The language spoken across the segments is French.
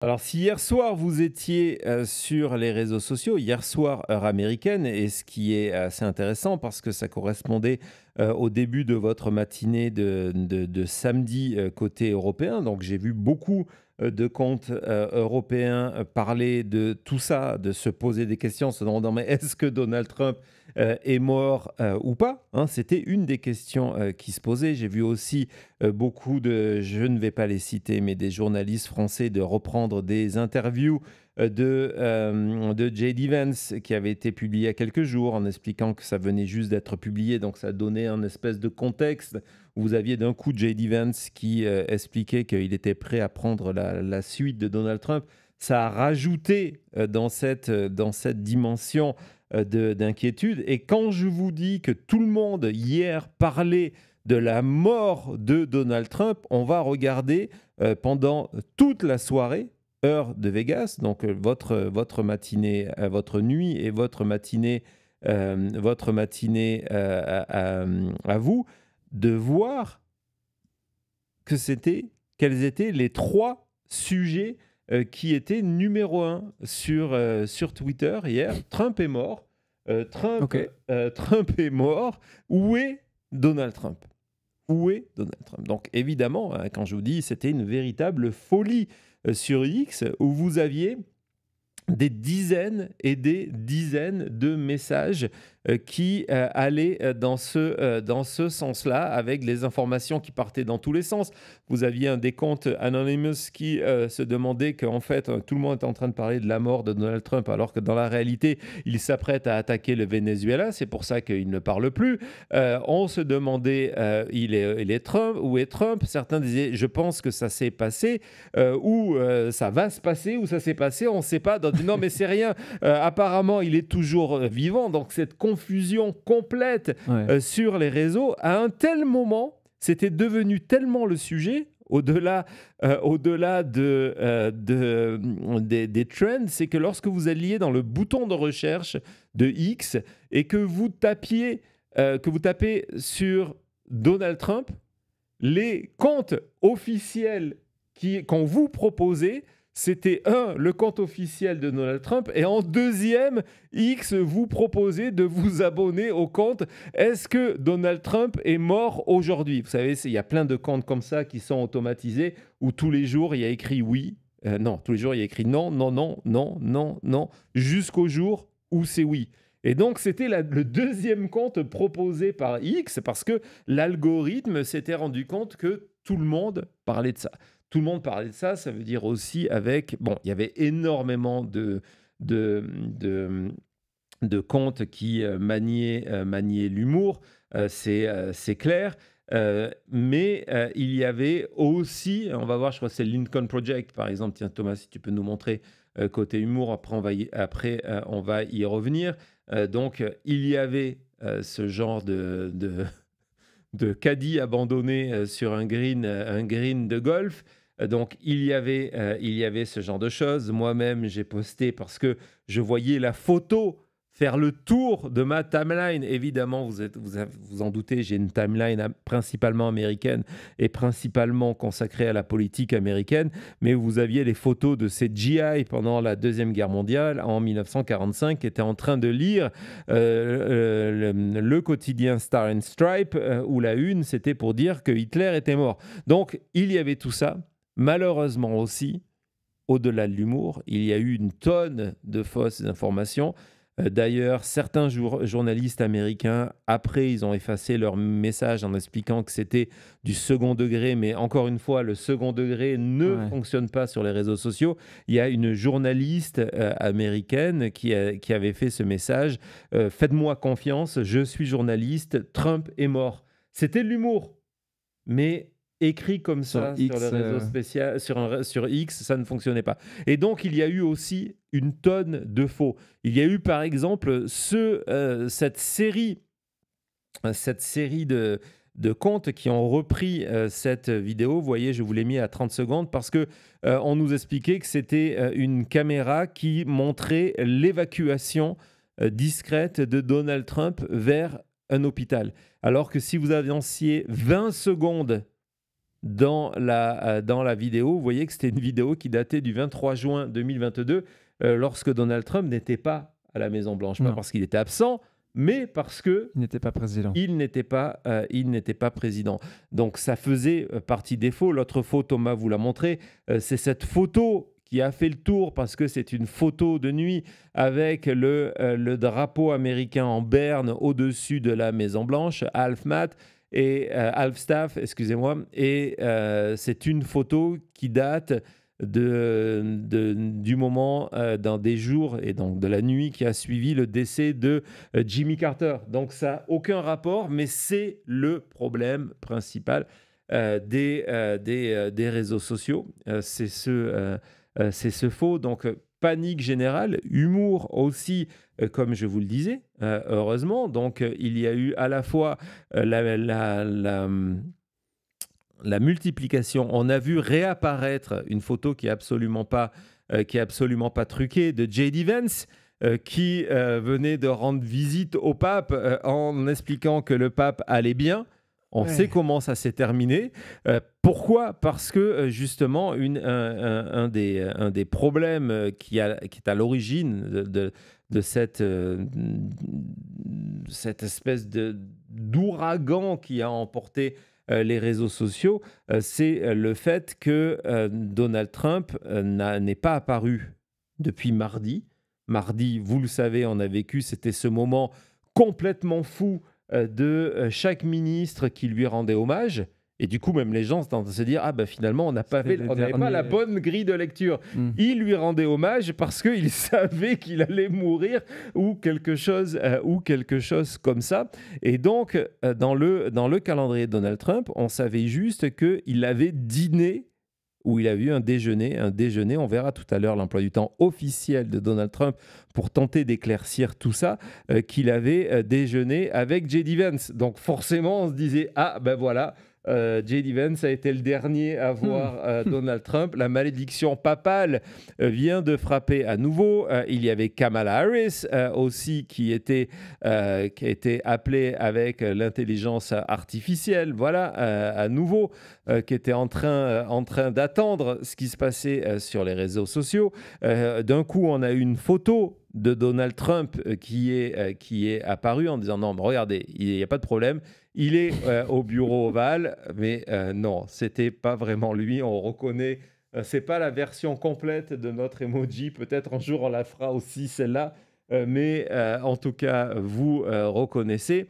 Alors, si hier soir vous étiez sur les réseaux sociaux, hier soir, heure américaine, et ce qui est assez intéressant parce que ça correspondait au début de votre matinée de samedi côté européen. Donc, j'ai vu beaucoup de comptes européens parler de tout ça, de se poser des questions, se demandant mais est-ce que Donald Trump est mort ou pas, hein. C'était une des questions qui se posaient. J'ai vu aussi beaucoup de, je ne vais pas les citer, mais des journalistes français de reprendre des interviews de J.D. Vance qui avait été publié il y a quelques jours en expliquant que ça venait juste d'être publié, donc ça donnait un espèce de contexte. Vous aviez d'un coup J.D. Vance qui expliquait qu'il était prêt à prendre la suite de Donald Trump. Ça a rajouté dans cette dimension d'inquiétude. Et quand je vous dis que tout le monde hier parlait de la mort de Donald Trump, on va regarder pendant toute la soirée, heure de Vegas, donc votre matinée, votre nuit et votre matinée à vous, de voir quels étaient les trois sujets qui étaient numéro un sur Twitter hier. Trump est mort. Trump, OK. Trump est mort. Où est Donald Trump? Où est Donald Trump? Donc évidemment, hein, quand je vous dis, c'était une véritable folie sur X où vous aviez des dizaines et des dizaines de messages qui allaient dans ce sens-là, avec les informations qui partaient dans tous les sens. Vous aviez un des comptes Anonymous qui se demandait qu'en fait, tout le monde est en train de parler de la mort de Donald Trump, alors que dans la réalité, il s'apprête à attaquer le Venezuela. C'est pour ça qu'il ne parle plus. On se demandait, il est Trump, où est Trump? Certains disaient, je pense que ça s'est passé, ou ça va se passer, ou ça s'est passé, on ne sait pas. D'autres disent, non, mais c'est rien. Apparemment, il est toujours vivant. Donc, cette confusion complète Ouais. sur les réseaux, à un tel moment, c'était devenu tellement le sujet, au-delà des trends, c'est que lorsque vous alliez dans le bouton de recherche de X et que vous tapez sur Donald Trump, les comptes officiels qu'on vous proposait, c'était le compte officiel de Donald Trump, et en deuxième, X vous proposait de vous abonner au compte Est-ce que Donald Trump est mort aujourd'hui? Vous savez, il y a plein de comptes comme ça qui sont automatisés, où tous les jours, il y a écrit oui, non, tous les jours, il y a écrit non, non, non, non, non, non, jusqu'au jour où c'est oui. Et donc, c'était le deuxième compte proposé par X, parce que l'algorithme s'était rendu compte que tout le monde parlait de ça. Tout le monde parlait de ça, ça veut dire aussi avec... Bon, il y avait énormément de, de, de comptes qui maniaient l'humour, c'est clair. Mais il y avait aussi, on va voir, je crois que c'est Lincoln Project, par exemple. Tiens, Thomas, si tu peux nous montrer côté humour, on va y revenir. Donc, il y avait ce genre de caddie abandonné sur un green de golf. Donc, il y avait ce genre de choses. Moi-même, j'ai posté parce que je voyais la photo faire le tour de ma timeline. Évidemment, vous en doutez, j'ai une timeline principalement américaine et principalement consacrée à la politique américaine. Mais vous aviez les photos de ces GI pendant la Deuxième Guerre mondiale en 1945 qui étaient en train de lire le quotidien Star and Stripe, où la une, c'était pour dire que Hitler était mort. Donc, il y avait tout ça. Malheureusement aussi, au-delà de l'humour, il y a eu une tonne de fausses informations. D'ailleurs, certains journalistes américains, après, ils ont effacé leur message en expliquant que c'était du second degré. Mais encore une fois, le second degré ne Ouais. fonctionne pas sur les réseaux sociaux. Il y a une journaliste américaine qui avait fait ce message. Faites-moi confiance, je suis journaliste, Trump est mort. C'était de l'humour. Mais écrit comme Sur ça sur le X, réseau spécial, sur X, ça ne fonctionnait pas. Et donc, il y a eu aussi une tonne de faux. Il y a eu, par exemple, cette série de comptes qui ont repris cette vidéo. Vous voyez, je vous l'ai mis à 30 secondes parce que on nous expliquait que c'était une caméra qui montrait l'évacuation discrète de Donald Trump vers un hôpital. Alors que si vous avanciez 20 secondes dans la vidéo, vous voyez que c'était une vidéo qui datait du 23 juin 2022, lorsque Donald Trump n'était pas à la Maison-Blanche. Pas Non. parce qu'il était absent, mais parce que Il n'était pas président. il n'était pas président. Donc ça faisait partie des faux. L'autre faux, Thomas vous l'a montré, c'est cette photo qui a fait le tour parce que c'est une photo de nuit avec le drapeau américain en berne au-dessus de la Maison-Blanche, Half Staff, excusez-moi. Et c'est une photo qui date du moment, dans des jours et donc de la nuit qui a suivi le décès de Jimmy Carter. Donc ça n'a aucun rapport, mais c'est le problème principal des réseaux sociaux. C'est ce faux. Donc panique générale, humour aussi, comme je vous le disais, heureusement. Donc il y a eu à la fois la multiplication. On a vu réapparaître une photo qui est absolument pas truquée de J.D. Vance, qui venait de rendre visite au pape en expliquant que le pape allait bien. On sait comment ça s'est terminé. Pourquoi ? Parce que justement, un des problèmes qui est à l'origine de cette espèce d'ouragan qui a emporté les réseaux sociaux, c'est le fait que Donald Trump n'est pas apparu depuis mardi. Mardi, vous le savez, on a vécu, c'était ce moment complètement fou de chaque ministre qui lui rendait hommage. Et du coup, même les gens sont en train de se dire, ah ben finalement, on n'avait pas la bonne grille de lecture. Il lui rendait hommage parce qu'il savait qu'il allait mourir ou quelque chose comme ça. Et donc, dans le calendrier de Donald Trump, on savait juste qu'il avait dîné où il a eu un déjeuner. On verra tout à l'heure l'emploi du temps officiel de Donald Trump pour tenter d'éclaircir tout ça, qu'il avait déjeuné avec J.D. Vance. Donc forcément, on se disait, ah ben voilà, J.D. Vance a été le dernier à voir Donald Trump. La malédiction papale vient de frapper à nouveau. Il y avait Kamala Harris aussi qui a été appelée avec l'intelligence artificielle. Voilà, à nouveau, qui était en train d'attendre ce qui se passait sur les réseaux sociaux. D'un coup, on a eu une photo de Donald Trump qui est apparue en disant non, mais regardez, il n'y a pas de problème. Il est au bureau ovale, mais non, c'était pas vraiment lui. On reconnaît, c'est pas la version complète de notre emoji. Peut-être un jour on la fera aussi celle-là, mais en tout cas, vous reconnaissez.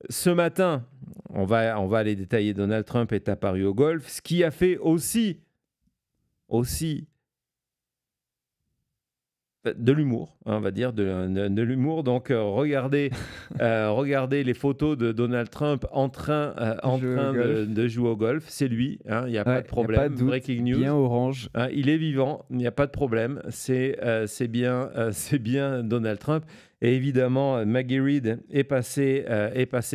Ce matin, on va aller détailler. Donald Trump est apparu au golf, ce qui a fait aussi de l'humour, hein, on va dire, de l'humour. Donc, regardez les photos de Donald Trump en train de jouer au golf. C'est lui, hein, il n'y a pas de problème. Y a pas de doute, breaking news. Bien orange. Hein, il est vivant, il n'y a pas de problème. C'est bien Donald Trump. Et évidemment, Maggie Reed est passée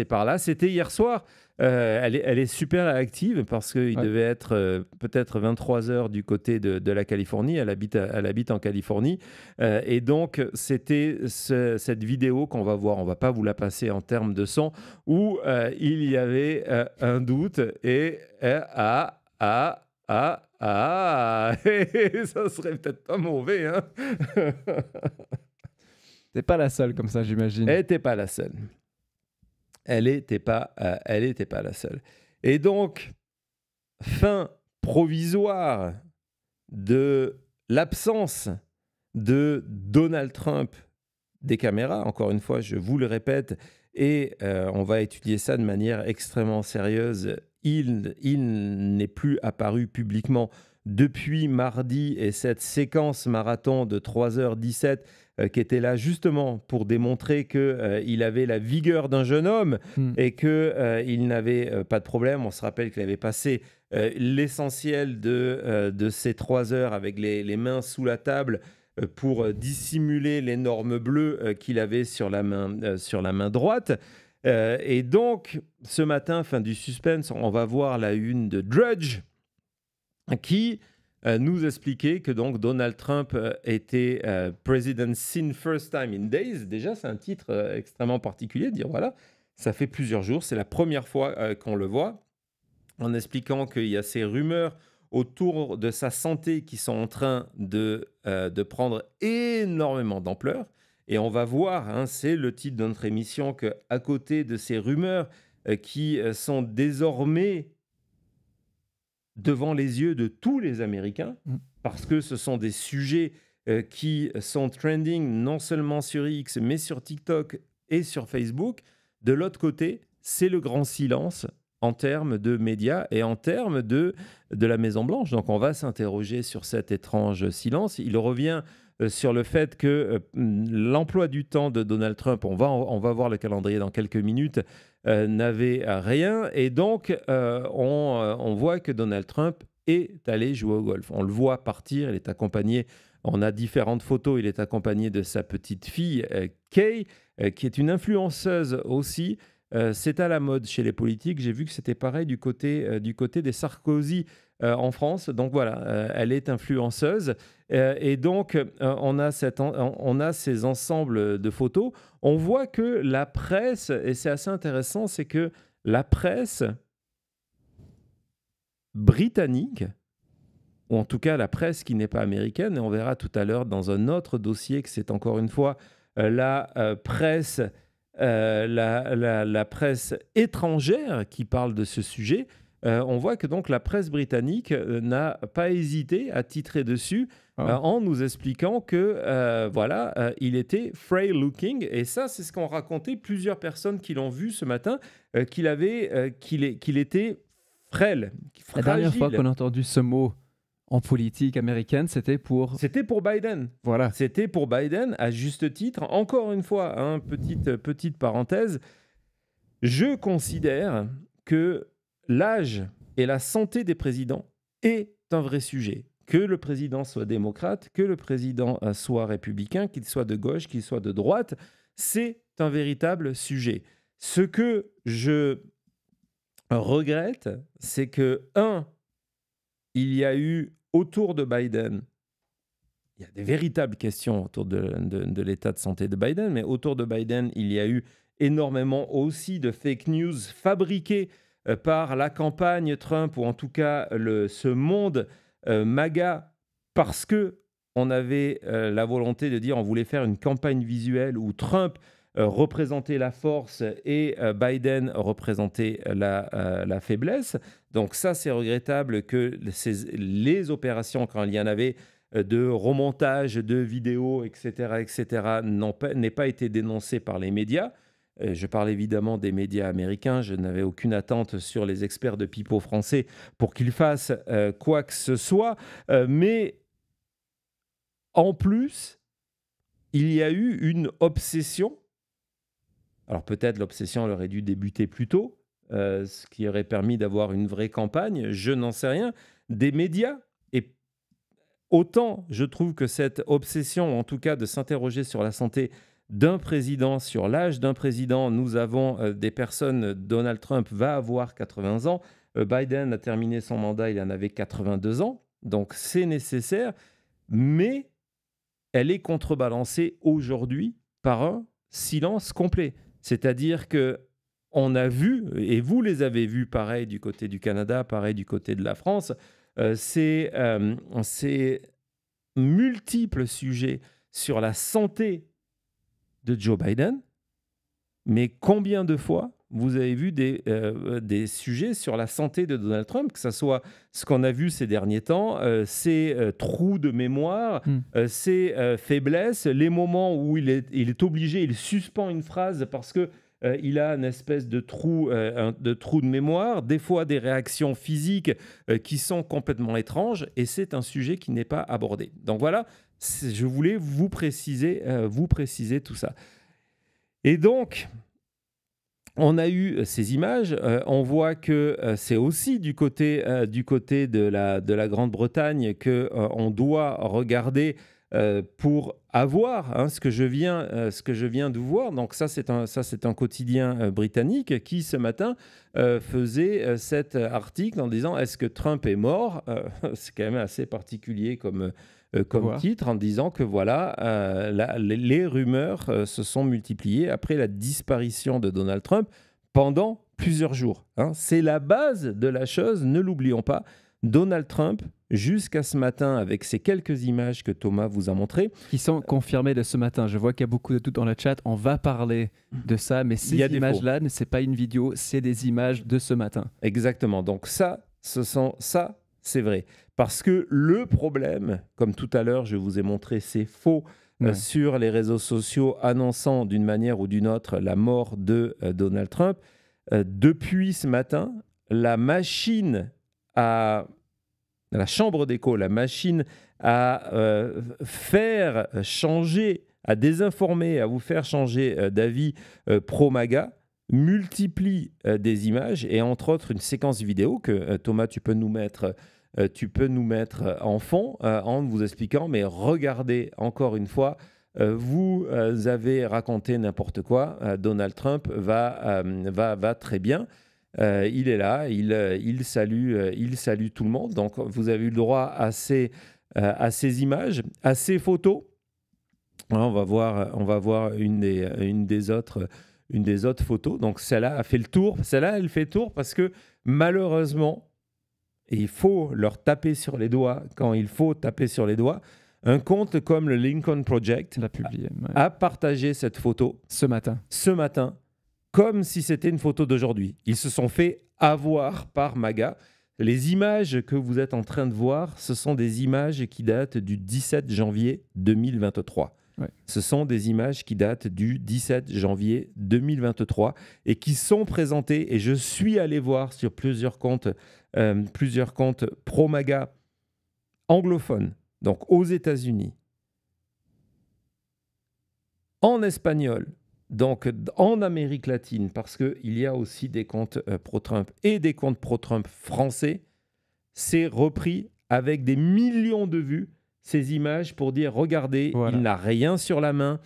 par là. C'était hier soir. Elle est super active parce qu'il devait être peut-être 23h du côté de la Californie. Elle habite en Californie. Et donc, c'était cette vidéo qu'on va voir. On ne va pas vous la passer en termes de son, où il y avait un doute et ça serait peut-être pas mauvais, hein. T'es pas la seule comme ça, j'imagine. Elle n'était pas la seule. Elle n'était pas la seule. Et donc, fin provisoire de l'absence de Donald Trump des caméras. Encore une fois, je vous le répète, et on va étudier ça de manière extrêmement sérieuse. Il n'est plus apparu publiquement depuis mardi, et cette séquence marathon de 3h17 qui était là justement pour démontrer qu'il avait la vigueur d'un jeune homme et qu'il n'avait pas de problème. On se rappelle qu'il avait passé l'essentiel de ces 3 heures avec les mains sous la table pour dissimuler l'énorme bleu qu'il avait sur la main droite. Et donc, ce matin, fin du suspense, on va voir la une de Drudge qui nous expliquait que donc Donald Trump était President seen first time in days. Déjà, c'est un titre extrêmement particulier de dire voilà, ça fait plusieurs jours, c'est la première fois qu'on le voit. en expliquant qu'il y a ces rumeurs autour de sa santé qui sont en train de prendre énormément d'ampleur. Et on va voir, hein, c'est le titre de notre émission, qu'à côté de ces rumeurs qui sont désormais devant les yeux de tous les Américains, Mm. parce que ce sont des sujets qui sont trending non seulement sur X, mais sur TikTok et sur Facebook. De l'autre côté, c'est le grand silence en termes de médias et en termes de la Maison-Blanche. Donc on va s'interroger sur cet étrange silence. Il revient sur le fait que l'emploi du temps de Donald Trump, on va voir le calendrier dans quelques minutes, n'avait rien. Et donc, on voit que Donald Trump est allé jouer au golf. On le voit partir, il est accompagné, on a différentes photos, il est accompagné de sa petite fille, Kay, qui est une influenceuse aussi. C'est à la mode chez les politiques. J'ai vu que c'était pareil du côté des Sarkozy en France. Donc voilà, elle est influenceuse. Et donc, on a ces ensembles de photos. On voit que la presse, et c'est assez intéressant, c'est que la presse britannique, ou en tout cas la presse qui n'est pas américaine, et on verra tout à l'heure dans un autre dossier que c'est encore une fois la presse la presse étrangère qui parle de ce sujet, on voit que donc la presse britannique n'a pas hésité à titrer dessus en nous expliquant que il était frail looking, et ça c'est ce qu'ont raconté plusieurs personnes qui l'ont vu ce matin, qu'il était frêle, La dernière fois fragile. qu'on a entendu ce mot en politique américaine, c'était pour Biden. Voilà. C'était pour Biden, à juste titre. Encore une fois, hein, petite parenthèse, je considère que l'âge et la santé des présidents est un vrai sujet. Que le président soit démocrate, que le président soit républicain, qu'il soit de gauche, qu'il soit de droite, c'est un véritable sujet. Ce que je regrette, c'est que, il y a eu autour de Biden, il y a des véritables questions autour de l'état de santé de Biden, mais autour de Biden, il y a eu énormément aussi de fake news fabriquées par la campagne Trump, ou en tout cas ce monde MAGA, parce que on avait la volonté de dire on voulait faire une campagne visuelle où Trump représentait la force et Biden représentait la faiblesse. Donc ça, c'est regrettable que les opérations, quand il y en avait, de remontage de vidéos, etc., n'aient pas été dénoncées par les médias. Je parle évidemment des médias américains. Je n'avais aucune attente sur les experts de pipeau français pour qu'ils fassent quoi que ce soit. Mais en plus, il y a eu une obsession. Alors peut-être l'obsession aurait dû débuter plus tôt, ce qui aurait permis d'avoir une vraie campagne, je n'en sais rien, des médias. Et autant je trouve que cette obsession, en tout cas de s'interroger sur la santé d'un président, sur l'âge d'un président, nous avons des personnes, Donald Trump va avoir 80 ans, Biden a terminé son mandat, il en avait 82 ans, donc c'est nécessaire, mais elle est contrebalancée aujourd'hui par un silence complet. C'est-à-dire que on a vu, et vous les avez vus, pareil du côté du Canada, pareil du côté de la France, ces multiples sujets sur la santé de Joe Biden, mais combien de fois vous avez vu des sujets sur la santé de Donald Trump, que ce soit ce qu'on a vu ces derniers temps, ses trous de mémoire, ses faiblesses, les moments où il est obligé, il suspend une phrase parce que il a une espèce de trou de mémoire, des fois des réactions physiques qui sont complètement étranges, et c'est un sujet qui n'est pas abordé. Donc voilà, je voulais vous préciser tout ça. Et donc, on a eu ces images, on voit que c'est aussi du côté de la Grande-Bretagne qu'on doit regarder pour avoir ce que je viens de vous voir. Donc ça, c'est un quotidien britannique qui, ce matin, faisait cet article en disant « Est-ce que Trump est mort ?» C'est quand même assez particulier comme titre, en disant que voilà, les rumeurs se sont multipliées après la disparition de Donald Trump pendant plusieurs jours. Hein. C'est la base de la chose, ne l'oublions pas. Donald Trump, jusqu'à ce matin, avec ces quelques images que Thomas vous a montrées. Qui sont confirmées de ce matin. Je vois qu'il y a beaucoup de doutes dans le chat. On va parler de ça, mais ces images-là, ce n'est pas une vidéo, c'est des images de ce matin. Exactement. Donc ça, c'est vrai. Parce que le problème, comme tout à l'heure, je vous ai montré, c'est faux sur les réseaux sociaux annonçant d'une manière ou d'une autre la mort de Donald Trump. Depuis ce matin, la chambre d'écho, la machine à faire changer, à désinformer, à vous faire changer d'avis pro-MAGA, multiplie des images et entre autres une séquence vidéo que Thomas, tu peux nous mettre en fond en vous expliquant, mais regardez encore une fois, vous avez raconté n'importe quoi, Donald Trump va très bien. Il est là, il salue tout le monde. Donc, vous avez eu le droit à ces images, à ces photos. On va voir une des autres photos. Donc, celle-là a fait le tour. Celle-là, elle fait le tour parce que malheureusement, il faut leur taper sur les doigts quand il faut taper sur les doigts. Un compte comme le Lincoln Project a partagé cette photo ce matin. Comme si c'était une photo d'aujourd'hui. Ils se sont fait avoir par MAGA. Les images que vous êtes en train de voir, ce sont des images qui datent du 17 janvier 2023. Ouais. Ce sont des images qui datent du 17 janvier 2023 et qui sont présentées, et je suis allé voir sur plusieurs comptes pro-MAGA anglophones, donc aux États-Unis, en espagnol, donc en Amérique latine, parce qu'il y a aussi des comptes pro-Trump et des comptes pro-Trump français, c'est repris avec des millions de vues, ces images pour dire, regardez, il n'a rien sur la main,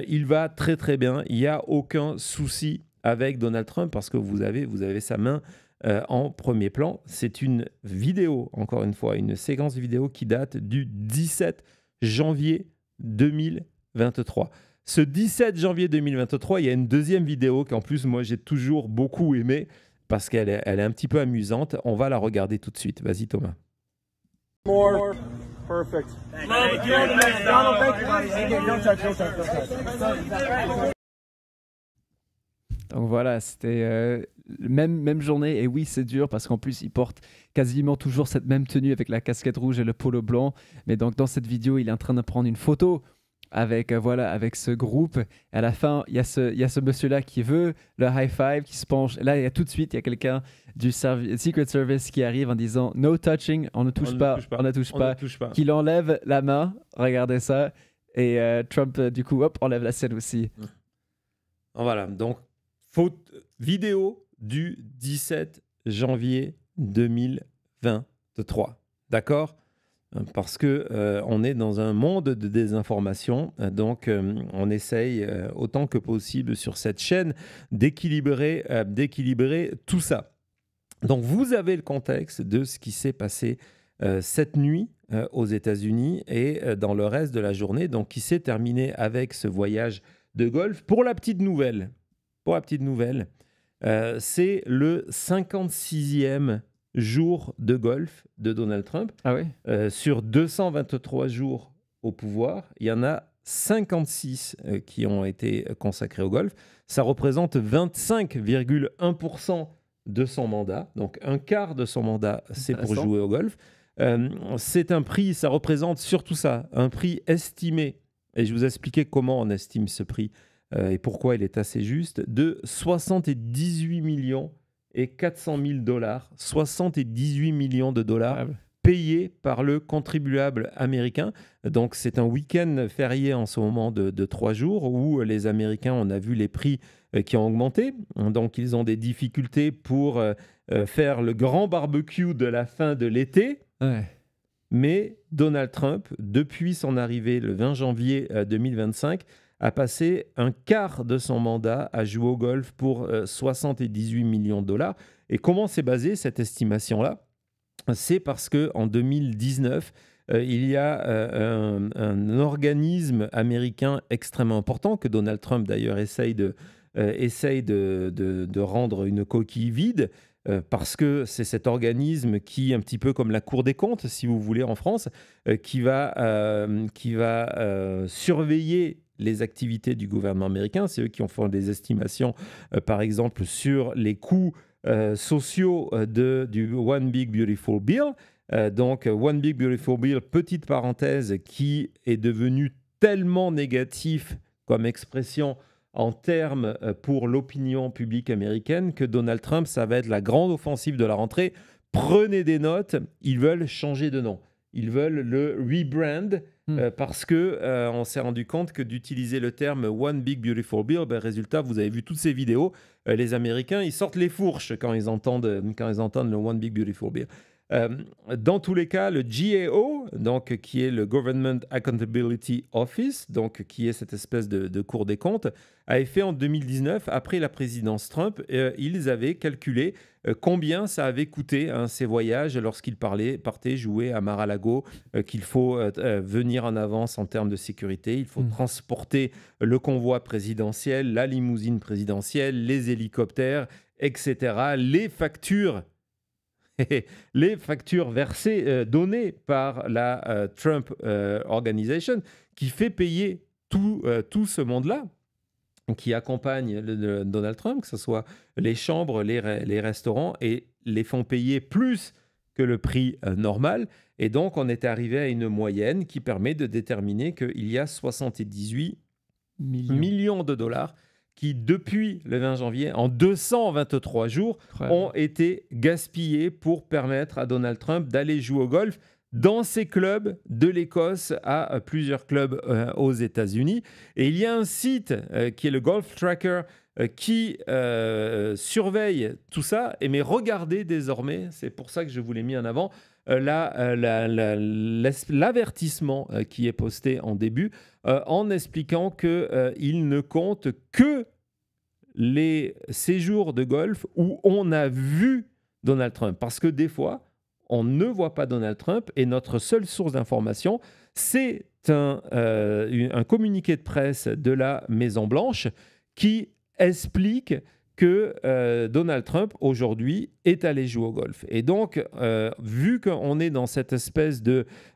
il va très très bien, il n'y a aucun souci avec Donald Trump parce que vous avez sa main en premier plan. C'est une vidéo, encore une fois, une séquence vidéo qui date du 17 janvier 2023. Ce 17 janvier 2023, il y a une deuxième vidéo qu'en plus, moi, j'ai toujours beaucoup aimé parce qu'elle est un petit peu amusante. On va la regarder tout de suite. Vas-y, Thomas. More. Perfect. Thank you. Donald, thank you. Don't touch. Donc voilà, c'était même journée. Et oui, c'est dur parce qu'en plus, il porte quasiment toujours cette même tenue avec la casquette rouge et le polo blanc. Mais donc, dans cette vidéo, il est en train de prendre une photo avec ce groupe. À la fin, il y a ce monsieur-là qui veut le high five, qui se penche. Là, il y a tout de suite, il y a quelqu'un du Secret Service qui arrive en disant « No touching, on ne touche pas, qu'il enlève la main. Regardez ça. Et Trump, du coup, hop, enlève la scène aussi. Voilà, donc, vidéo du 17 janvier 2023. D'accord ? Parce qu'on est dans un monde de désinformation, donc on essaye autant que possible sur cette chaîne d'équilibrer tout ça. Donc vous avez le contexte de ce qui s'est passé cette nuit aux États-Unis et dans le reste de la journée, donc qui s'est terminé avec ce voyage de golf. Pour la petite nouvelle, c'est le 56e jour de golf de Donald Trump. Ah oui. Sur 223 jours au pouvoir, il y en a 56 qui ont été consacrés au golf. Ça représente 25,1% de son mandat. Donc un quart de son mandat, c'est pour jouer au golf. C'est un prix, ça représente surtout ça, un prix estimé, et je vous ai expliqué comment on estime ce prix et pourquoi il est assez juste, de 78 millions et 400 000 dollars, 78 millions de dollars payés par le contribuable américain. Donc c'est un week-end férié en ce moment de 3 jours où les Américains, on a vu les prix qui ont augmenté. Donc ils ont des difficultés pour faire le grand barbecue de la fin de l'été. Ouais. Mais Donald Trump, depuis son arrivée le 20 janvier 2025, a passé un quart de son mandat à jouer au golf pour 78 millions de dollars. Et comment s'est basée cette estimation-là ? C'est parce qu'en 2019, il y a un organisme américain extrêmement important, que Donald Trump d'ailleurs essaye de essaye de rendre une coquille vide. Parce que c'est cet organisme qui, un petit peu comme la Cour des comptes, si vous voulez, en France, qui va surveiller les activités du gouvernement américain. C'est eux qui ont fait des estimations, par exemple, sur les coûts sociaux du One Big Beautiful Bill. Donc, One Big Beautiful Bill, petite parenthèse, qui est devenu tellement négatif comme expression en termes pour l'opinion publique américaine que Donald Trump, ça va être la grande offensive de la rentrée. Prenez des notes, ils veulent changer de nom. Ils veulent le rebrand parce qu'on s'est rendu compte que d'utiliser le terme One Big Beautiful Bill, résultat, vous avez vu toutes ces vidéos, les Américains, ils sortent les fourches quand ils entendent le One Big Beautiful Bill. Dans tous les cas, le GAO, donc, qui est le Government Accountability Office, donc, qui est cette espèce de Cour des comptes, avait fait en 2019, après la présidence Trump, ils avaient calculé combien ça avait coûté ces voyages lorsqu'ils partaient jouer à Mar-a-Lago, qu'il faut venir en avance en termes de sécurité, il faut transporter le convoi présidentiel, la limousine présidentielle, les hélicoptères, etc. Les factures versées, données par la Trump Organization, qui fait payer tout ce monde-là, qui accompagne Donald Trump, que ce soit les chambres, les restaurants, et les font payer plus que le prix normal. Et donc, on est arrivé à une moyenne qui permet de déterminer qu'il y a 78 millions de dollars qui, depuis le 20 janvier, en 223 jours, ont été gaspillés pour permettre à Donald Trump d'aller jouer au golf dans ses clubs, de l'Écosse à plusieurs clubs aux États-Unis. Et il y a un site qui est le Golf Tracker qui surveille tout ça. Mais regardez désormais, c'est pour ça que je vous l'ai mis en avant, l'avertissement qui est posté en début en expliquant qu'il ne compte que les séjours de golf où on a vu Donald Trump. Parce que des fois, on ne voit pas Donald Trump et notre seule source d'information, c'est un communiqué de presse de la Maison-Blanche qui explique que Donald Trump, aujourd'hui, est allé jouer au golf. Et donc, vu qu'on est dans cette espèce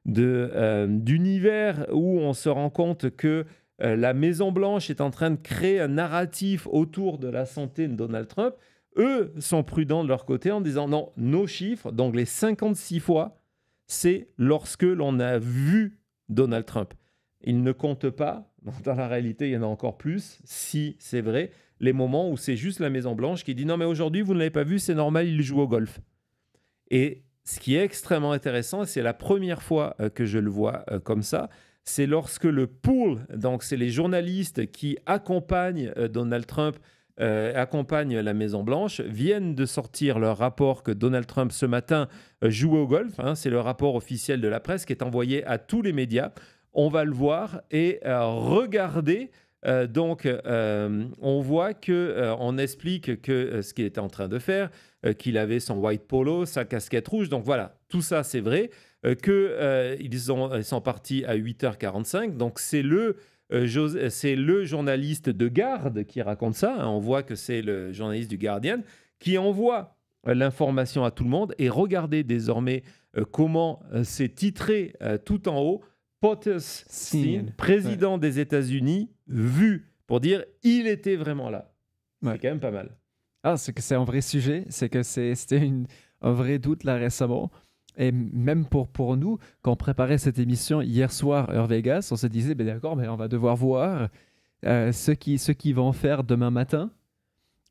d'univers où on se rend compte que la Maison-Blanche est en train de créer un narratif autour de la santé de Donald Trump, eux sont prudents de leur côté en disant non, nos chiffres, donc les 56 fois, c'est lorsque l'on a vu Donald Trump. Ils ne comptent pas, dans la réalité, il y en a encore plus, si c'est vrai, les moments où c'est juste la Maison-Blanche qui dit non, mais aujourd'hui, vous ne l'avez pas vu, c'est normal, il joue au golf. Et ce qui est extrêmement intéressant, et c'est la première fois que je le vois comme ça, c'est lorsque le pool, donc c'est les journalistes qui accompagnent Donald Trump, accompagnent la Maison-Blanche, viennent de sortir leur rapport que Donald Trump ce matin joue au golf. C'est le rapport officiel de la presse qui est envoyé à tous les médias. On va le voir et regarder. On voit qu'on explique que ce qu'il était en train de faire, qu'il avait son white polo, sa casquette rouge. Donc voilà, tout ça c'est vrai. Ils sont partis à 8h45. Donc c'est le journaliste de garde qui raconte ça. On voit que c'est le journaliste du Guardian qui envoie l'information à tout le monde. Et regardez désormais comment c'est titré tout en haut. POTUS, président des États-Unis, vu, pour dire il était vraiment là. Ouais. C'est quand même pas mal. C'est que c'est un vrai sujet. C'est que c'était un vrai doute là récemment. Et même pour nous, quand on préparait cette émission hier soir, heure Vegas, on se disait, d'accord, on va devoir voir ce qu'ils vont faire demain matin.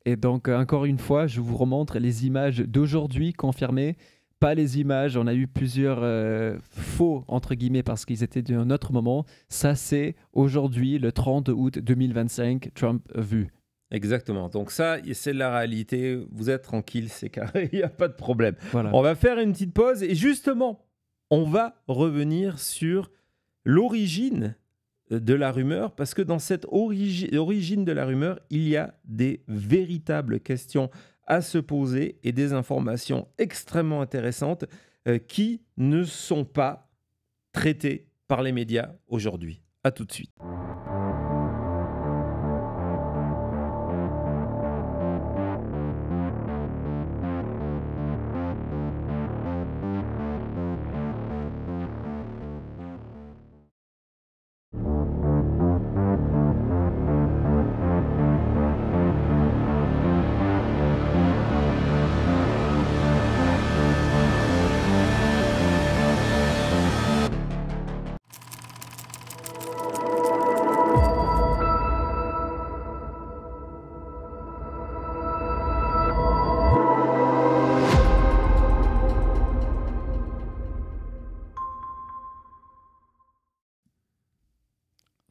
Et donc, encore une fois, je vous remontre les images d'aujourd'hui confirmées, pas les images. On a eu plusieurs faux, entre guillemets, parce qu'ils étaient d'un autre moment. Ça, c'est aujourd'hui, le 30 août 2025, Trump vu. Exactement. Donc ça, c'est la réalité. Vous êtes tranquille, c'est carré, il n'y a pas de problème. Voilà. On va faire une petite pause et justement, on va revenir sur l'origine de la rumeur parce que dans cette origine de la rumeur, il y a des véritables questions à se poser et des informations extrêmement intéressantes qui ne sont pas traitées par les médias aujourd'hui. À tout de suite.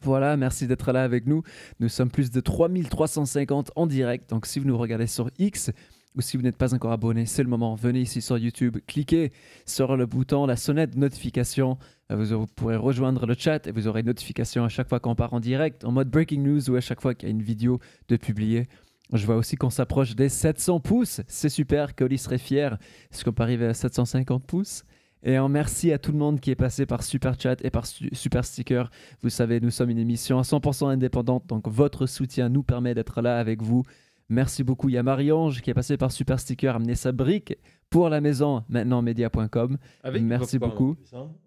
Voilà, merci d'être là avec nous. Nous sommes plus de 3350 en direct. Donc, si vous nous regardez sur X ou si vous n'êtes pas encore abonné, c'est le moment. Venez ici sur YouTube, cliquez sur le bouton, la sonnette de notification. Vous pourrez rejoindre le chat et vous aurez une notification à chaque fois qu'on part en direct, en mode breaking news ou à chaque fois qu'il y a une vidéo de publier. Je vois aussi qu'on s'approche des 700 pouces. C'est super, Cody serait fier. Est-ce qu'on peut arriver à 750 pouces? Et un merci à tout le monde qui est passé par Super Chat et par Super Sticker. Vous savez, nous sommes une émission à 100% indépendante, donc votre soutien nous permet d'être là avec vous. Merci beaucoup. Il y a Marie-Ange qui est passée par Super Sticker, amener sa brique pour la maison, maintenant media.com. Merci beaucoup.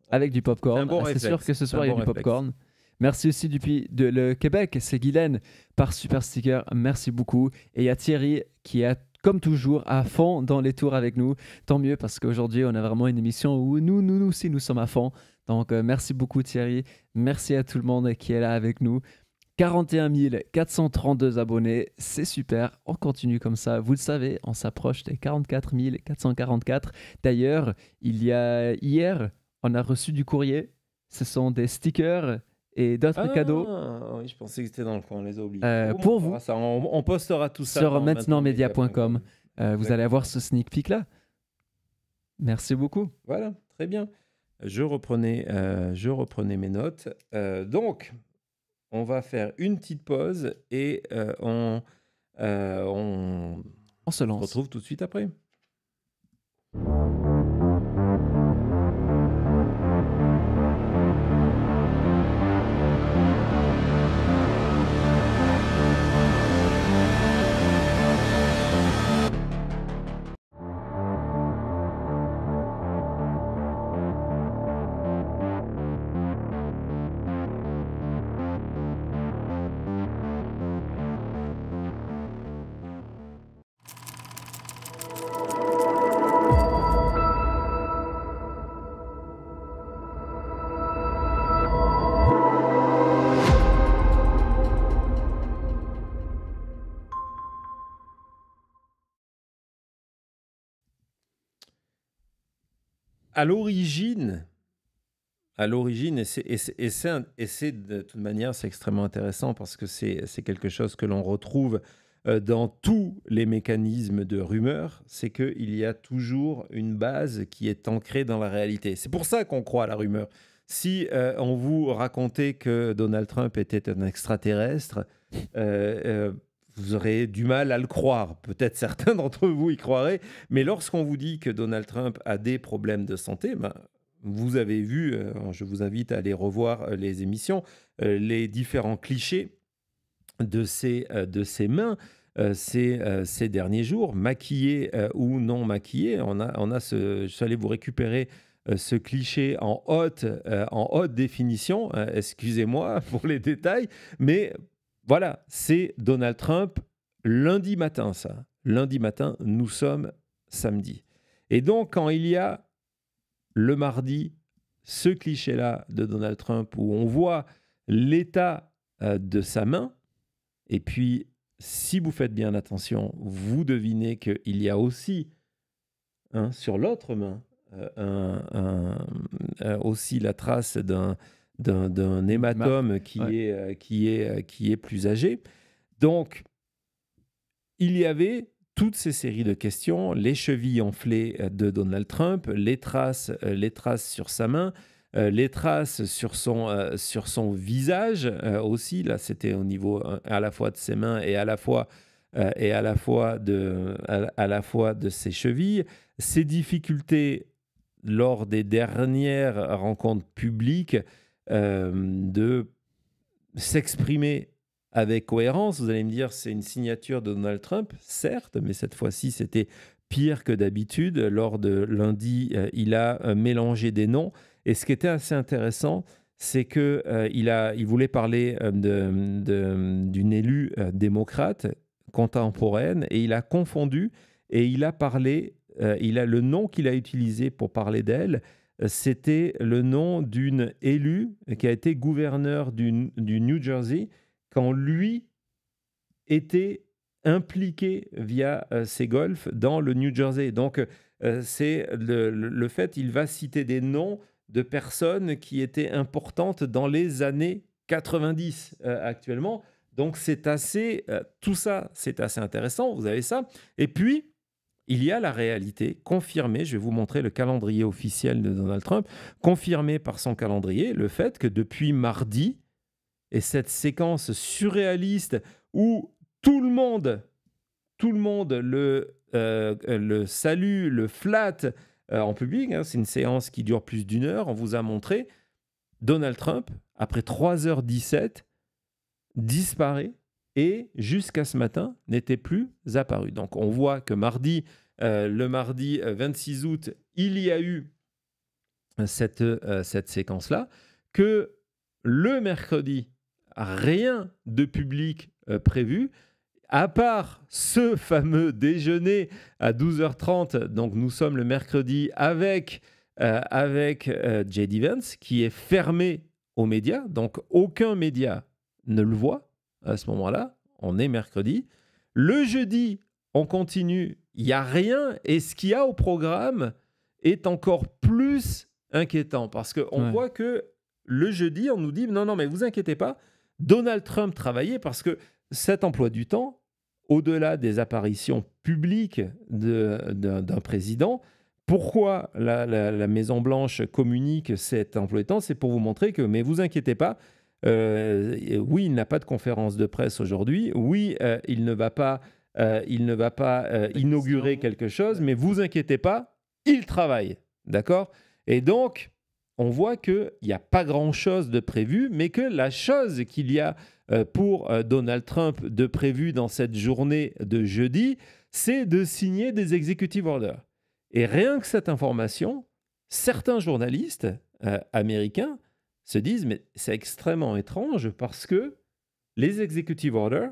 Avec du popcorn. Bon c'est sûr que ce soir, il y a du popcorn. Merci aussi depuis le Québec, c'est Guylaine par Super Sticker. Merci beaucoup. Et il y a Thierry qui est comme toujours à fond dans les tours avec nous. Tant mieux parce qu'aujourd'hui, on a vraiment une émission où nous aussi, nous sommes à fond. Donc, merci beaucoup Thierry. Merci à tout le monde qui est là avec nous. 41 432 abonnés, c'est super. On continue comme ça. Vous le savez, on s'approche des 44 444. D'ailleurs, hier, on a reçu du courrier. Ce sont des stickers et d'autres cadeaux. Oui, je pensais que c'était dans le coin, on les a oubliés. Pour vous. Ça, on postera tout ça sur maintenantmedia.com. Vous allez avoir ce sneak peek-là. Merci beaucoup. Voilà, très bien. Je reprenais mes notes. Donc, on va faire une petite pause et on se lance. Retrouve tout de suite après. À l'origine, et c'est de toute manière, c'est extrêmement intéressant parce que c'est quelque chose que l'on retrouve dans tous les mécanismes de rumeur, c'est qu'il y a toujours une base qui est ancrée dans la réalité. C'est pour ça qu'on croit à la rumeur. Si on vous racontait que Donald Trump était un extraterrestre, vous aurez du mal à le croire. Peut-être certains d'entre vous y croiraient, mais lorsqu'on vous dit que Donald Trump a des problèmes de santé, vous avez vu, je vous invite à aller revoir les émissions, les différents clichés de ses mains ces derniers jours, maquillées ou non maquillées. Je suis allé vous récupérer ce cliché en haute définition. Excusez-moi pour les détails, mais voilà, c'est Donald Trump lundi matin, ça. Lundi matin, nous sommes samedi. Et donc, quand il y a le mardi, ce cliché-là de Donald Trump où on voit l'état de sa main, et puis, si vous faites bien attention, vous devinez qu'il y a aussi, sur l'autre main, aussi la trace d'un hématome qui est plus âgé. Donc, il y avait toutes ces séries de questions, les chevilles enflées de Donald Trump, les traces sur sa main, les traces sur son visage aussi. Là, c'était au niveau à la fois de ses mains et à la fois de ses chevilles. Ses difficultés lors des dernières rencontres publiques de s'exprimer avec cohérence. Vous allez me dire, c'est une signature de Donald Trump, certes, mais cette fois-ci, c'était pire que d'habitude. Lors de lundi, il a mélangé des noms. Et ce qui était assez intéressant, c'est qu'il voulait parler d'une élue démocrate contemporaine, et il a confondu, et il a parlé, le nom qu'il a utilisé pour parler d'elle, c'était le nom d'une élue qui a été gouverneure du New Jersey quand lui était impliqué via ses golfs dans le New Jersey. Donc, c'est le fait, il va citer des noms de personnes qui étaient importantes dans les années 90 actuellement. Donc, tout ça, c'est assez intéressant. Vous avez ça. Et puis, il y a la réalité confirmée. Je vais vous montrer le calendrier officiel de Donald Trump, confirmé par son calendrier, le fait que depuis mardi, et cette séquence surréaliste où tout le monde le salue, le flatte en public, hein, c'est une séance qui dure plus d'1 heure, on vous a montré, Donald Trump, après 3h17, disparaît et jusqu'à ce matin n'était plus apparu. Donc on voit que le mardi 26 août, il y a eu cette séquence-là, que le mercredi, rien de public prévu, à part ce fameux déjeuner à 12h30, donc nous sommes le mercredi avec J.D. Vance, qui est fermé aux médias, donc aucun média ne le voit à ce moment-là, on est mercredi. Le jeudi, on continue, il n'y a rien, et ce qu'il y a au programme est encore plus inquiétant, parce qu'on voit que le jeudi, on nous dit, non, mais vous inquiétez pas, Donald Trump travaillait, parce que cet emploi du temps, au-delà des apparitions publiques d'un président, pourquoi la Maison-Blanche communique cet emploi du temps? C'est pour vous montrer que, mais vous inquiétez pas, oui, il n'a pas de conférence de presse aujourd'hui, oui, il ne va pas inaugurer quelque chose, mais vous inquiétez pas, il travaille, d'accord? Et donc, on voit qu'il n'y a pas grand-chose de prévu, mais que la chose qu'il y a pour Donald Trump de prévu dans cette journée de jeudi, c'est de signer des executive orders. Et rien que cette information, certains journalistes américains se disent, mais c'est extrêmement étrange parce que les executive orders,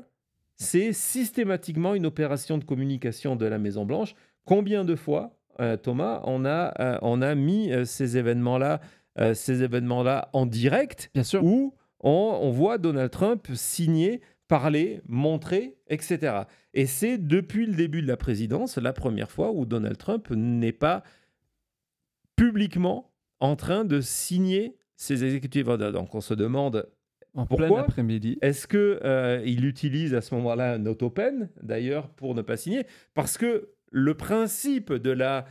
c'est systématiquement une opération de communication de la Maison-Blanche. Combien de fois, Thomas, on a mis ces événements-là en direct, bien sûr, où on voit Donald Trump signer, parler, montrer, etc. Et c'est depuis le début de la présidence la première fois où Donald Trump n'est pas publiquement en train de signer ses executive orders. Donc on se demande en plein pourquoi. après-midi. Est-ce qu'il utilise à ce moment-là un autopen, d'ailleurs, pour ne pas signer? Parce que le principe de la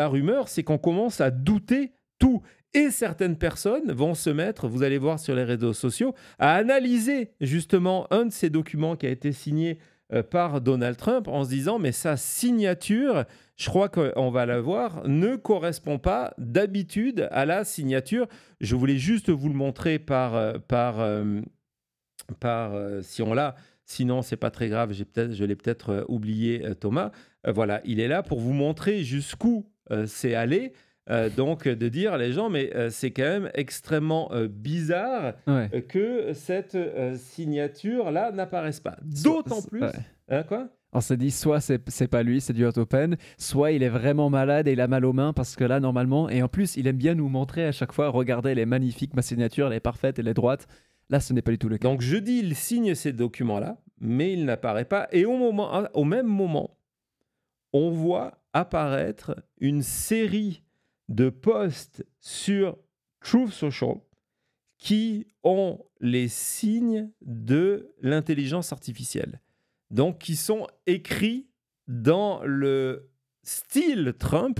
rumeur, c'est qu'on commence à douter tout. Et certaines personnes vont se mettre, vous allez voir sur les réseaux sociaux, à analyser justement un de ces documents qui a été signé par Donald Trump en se disant, mais sa signature, je crois qu'on va la voir, ne correspond pas d'habitude à la signature. Je voulais juste vous le montrer si on l'a. Sinon, c'est pas très grave, je l'ai peut-être oublié, Thomas. Voilà, il est là pour vous montrer jusqu'où c'est allé. Donc, de dire à les gens, mais c'est quand même extrêmement bizarre que cette signature-là n'apparaisse pas. D'autant plus... quoi ? On s'est dit, soit c'est pas lui, c'est du autopen, soit il est vraiment malade et il a mal aux mains, parce que là, normalement... Et en plus, il aime bien nous montrer à chaque fois, regardez, elle est magnifique, ma signature, elle est parfaite, elle est droite. Là, ce n'est pas du tout le cas. Donc, jeudi, il signe ces documents-là, mais il n'apparaît pas. Et au même moment, on voit apparaître une série de posts sur Truth Social qui ont les signes de l'intelligence artificielle. Donc, qui sont écrits dans le style Trump,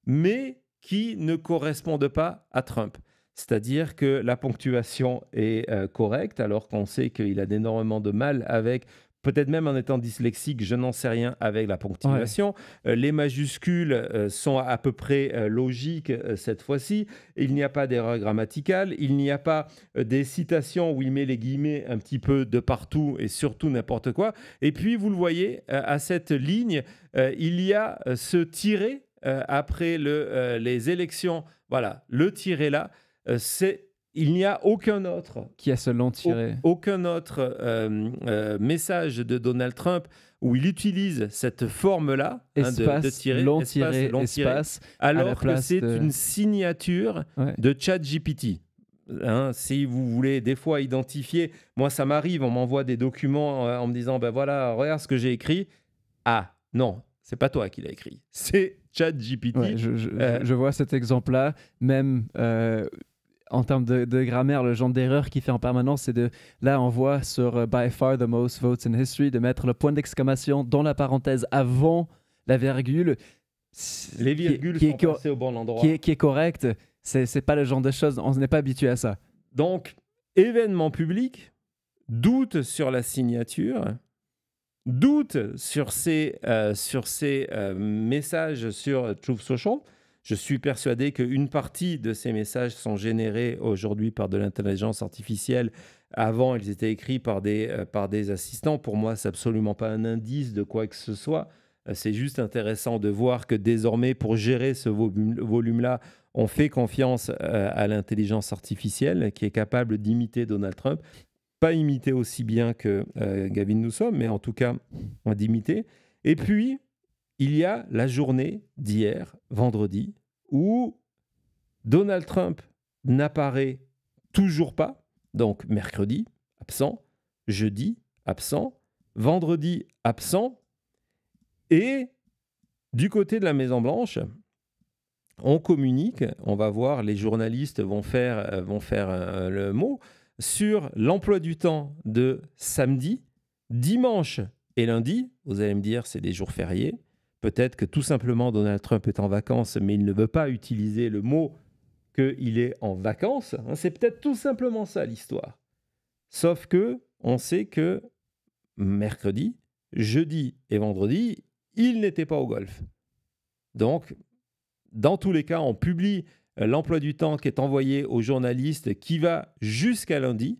mais qui ne correspondent pas à Trump. C'est-à-dire que la ponctuation est correcte, alors qu'on sait qu'il a énormément de mal avec... Peut-être même en étant dyslexique, je n'en sais rien avec la ponctuation. Les majuscules sont à peu près logiques cette fois-ci. Il n'y a pas d'erreur grammaticale. Il n'y a pas des citations où il met les guillemets un petit peu de partout et surtout n'importe quoi. Et puis, vous le voyez, à cette ligne, il y a ce tiret après les élections. Voilà, le tiret là, il n'y a aucun autre qui a ce long tiré. Aucun autre message de Donald Trump où il utilise cette forme-là de tirer, long espace, alors que c'est une signature de ChatGPT. Si vous voulez des fois identifier, moi ça m'arrive, on m'envoie des documents en me disant, ben voilà, regarde ce que j'ai écrit. Ah non, c'est pas toi qui l'as écrit, c'est ChatGPT. Je vois cet exemple-là, même... en termes de grammaire, le genre d'erreur qu'il fait en permanence, c'est de, là, on voit sur By far the most votes in history, de mettre le point d'exclamation dans la parenthèse avant la virgule. Les virgules sont placées au bon endroit. Qui est correct. C'est pas le genre de choses, on n'est pas habitué à ça. Donc, événement public, doute sur la signature, doute sur ces messages sur Truth Social. Je suis persuadé qu'une partie de ces messages sont générés aujourd'hui par de l'intelligence artificielle. Avant, ils étaient écrits par des assistants. Pour moi, c'est absolument pas un indice de quoi que ce soit. C'est juste intéressant de voir que désormais, pour gérer ce volume-là, on fait confiance à l'intelligence artificielle qui est capable d'imiter Donald Trump. Pas imiter aussi bien que Gavin Newsom, mais en tout cas d'imiter. Et puis, il y a la journée d'hier, vendredi, où Donald Trump n'apparaît toujours pas. Donc, mercredi, absent. Jeudi, absent. Vendredi, absent. Et du côté de la Maison-Blanche, on communique, on va voir, les journalistes vont faire le mot, sur l'emploi du temps de samedi, dimanche et lundi. Vous allez me dire, c'est des jours fériés. Peut-être que tout simplement Donald Trump est en vacances, mais il ne veut pas utiliser le mot qu'il est en vacances. C'est peut-être tout simplement ça l'histoire. Sauf que on sait que mercredi, jeudi et vendredi, il n'était pas au golf. Donc, dans tous les cas, on publie l'emploi du temps qui est envoyé aux journalistes qui va jusqu'à lundi